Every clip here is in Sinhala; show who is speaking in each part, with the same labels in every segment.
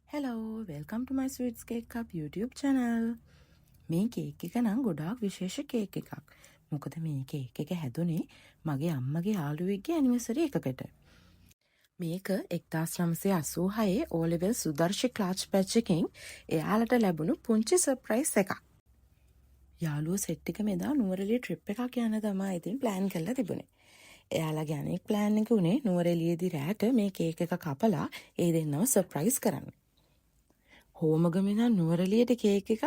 Speaker 1: Hello, welcome to my Sweets Cake Cup YouTube channel. මේ කේක් එක නම් ගොඩාක් විශේෂ කේක් එකක්. මොකද මේ කේක් එක හැදුනේ මගේ අම්මගේ යාළුවෙක්ගේ ඇනිවර්සරි එකකට. මේක 1986 O level සුදර්ශි ක්ලාච් බැච් එකෙන් එයාලට ලැබුණු පුංචි සර්ප්‍රයිස් එකක්. යාළුවෝ සෙට් එක මෙදා නුවරඑළිය ට්‍රිප් එකක් යන්න තමයි ඉතින් ප්ලෑන් කරලා තිබුණේ. එයාලගේ අනෙක් ප්ලෑන් එක උනේ නුවරඑළියේදී රැට මේ කේක් එක කපලා ඒ දෙන්නව සර්ප්‍රයිස් කරන්න. හෝමගම ඉඳන් නුවරඑළියට කේක් එකක්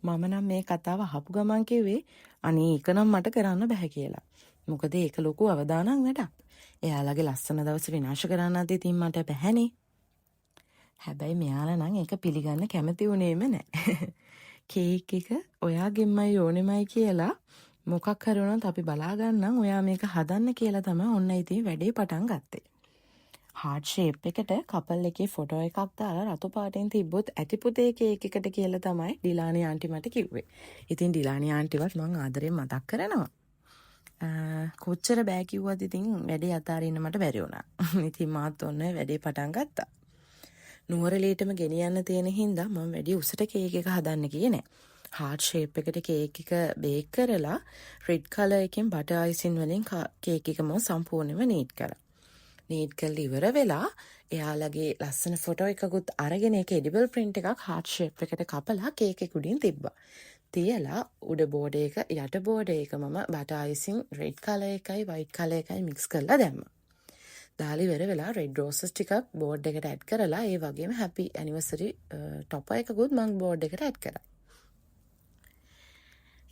Speaker 1: මම නම් මේ කතාව අහපු ගමන් කිව්වේ අනේ ඒක නම් මට කරන්න බෑ කියලා. මොකද ඒක ලොකු අවදානක් වැඩක්. එයාලගේ ලස්සන දවස විනාශ කරන්නත් ඉතින් මට බැහැනේ. හැබැයි මෙයාලා නම් ඒක පිළිගන්න කැමති වුණේම නැහැ. කේක් එක ඔයාගෙන්මයි ඕනෙමයි කියලා මොකක් හරි වුණත් අපි බලා ගන්නම් ඔයා මේක හදන්න කියලා තමයි ඔන්න ඉතින් වැඩේ පටන් ගත්තේ. හાર્ට් ෂේප් එකට කපල් එකේ ෆොටෝ එකක් දාලා රතු පාටෙන් තිබ්බොත් ඇති පුතේ කේක් එකට කියලා තමයි ඩිලානි ආන්ටි මට කිව්වේ. ඉතින් ඩිලානි ආන්ටිවත් මං ආදරෙන් මතක් කරනවා. කොච්චර බෑ කිව්වත් ඉතින් වැඩේ අතාරින්න මට බැරි වුණා. ඉතින් මාත් ඔන්න වැඩේ පටන් ගත්තා. නුවරඑළියටම ගෙනියන්න තියෙන හින්දා මම වැඩි උසට කේක් එක හදන්න ගියේ නෑ. හાર્ට් ෂේප් එකට කේක් එක බේක් කරලා රෙඩ් කලර් එකෙන් බටර් අයිසින් වලින් කේක් එකම සම්පූර්ණයෙන්ම නීට් කරා. නීට් කරලා ඉවර වෙලා එයාලගේ ලස්සන ෆොටෝ එකකුත් අරගෙන ඒක එඩිබල් ප්‍රින්ට් එකක් හાર્ට් ෂේප් එකට කපලා කේක් එක උඩින් තිබ්බා. තියලා උඩ බෝඩ් එක යට බෝඩ් එක මම බටර් අයිසින් රෙඩ් කලර් එකයි වයිට් කලර් එකයි මික්ස් කරලා දැම්මා. දාලා ඉවර වෙලා රෙඩ් රෝසස් ටිකක් බෝඩ් එකට ඇඩ් කරලා ඒ වගේම හැපි ඇනිවර්සරි ටොපර් එකකුත් මම බෝඩ් එකට ඇඩ් කරා.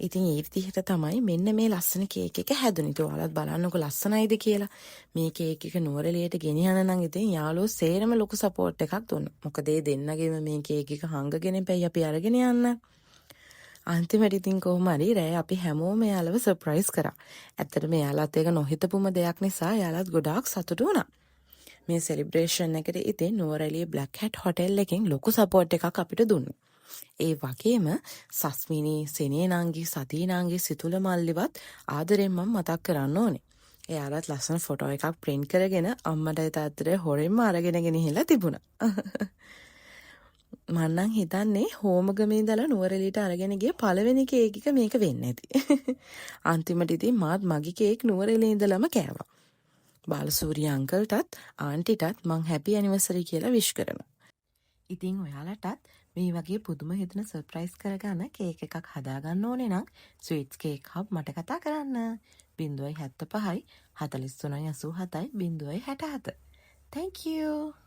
Speaker 1: ඉතින් ඒ විදිහට තමයි මෙන්න මේ ලස්සන කේක් එක හැදුනේ. ඉතින් ඔයාලත් බලන්නකො ලස්සනයිද කියලා. මේ කේක් එක නුවරඑළියට ගෙනියන්න නම් ඉතින් යාළුවෝ සේරම ලොකු සපෝට් එකක් දුන්නා. මොකද ඒ දෙන්නගේම මේ කේක් එක හංගගෙන පැයි අපි අරගෙන යන්න. අන්තිමට ඉතින් කොහොම හරි රෑ අපි හැමෝම යාළුව සර්ප්‍රයිස් කරා. ඇත්තටම යාළුවත් ඒක නොහිතපුම දෙයක් නිසා යාළුවත් ගොඩාක් සතුටු වුණා. මේ සෙලිබ්‍රේෂන් එකට ඉතින් නුවරඑළිය බ්ලැක් හැට් හොටෙල් එකෙන් ලොකු සපෝට් එකක් අපිට දුන්නා. ඒ වගේම සස්මිනී, සෙනේනංගි, සතීනංගි, සිතුල මල්ලිවත් ආදරෙන් මම මතක් කරන්න ඕනේ. එයාලත් ලස්සන ෆොටෝ එකක් ප්‍රින්ට් කරගෙන අම්මටයි තාත්තටයි හොරෙන්ම අරගෙන ගෙනහිලා තිබුණා. මම නම් හිතන්නේ හෝමගමේ ඉඳලා නුවරඑළියට අරගෙන ගිය පළවෙනි කේක් එක මේක වෙන්න ඇති. අන්තිමට ඉතින් මාත් මගේ කේක් නුවරඑළියේ ඉඳලම කෑවා. බාලසූරිය අංකල්ටත් ආන්ටිටත් මං හැපි ඇනිවර්සරි කියලා විශ් කරනවා. ඉතින් ඔයාලටත් මේ වගේ පුදුම හිතන සර්ප්‍රයිස් කරගන්න කේක් එකක් හදාගන්න ඕනේ නම් ස්වීට්ස් කේක් හබ් මට කතා කරන්න. 075 43 87 067. Thank you.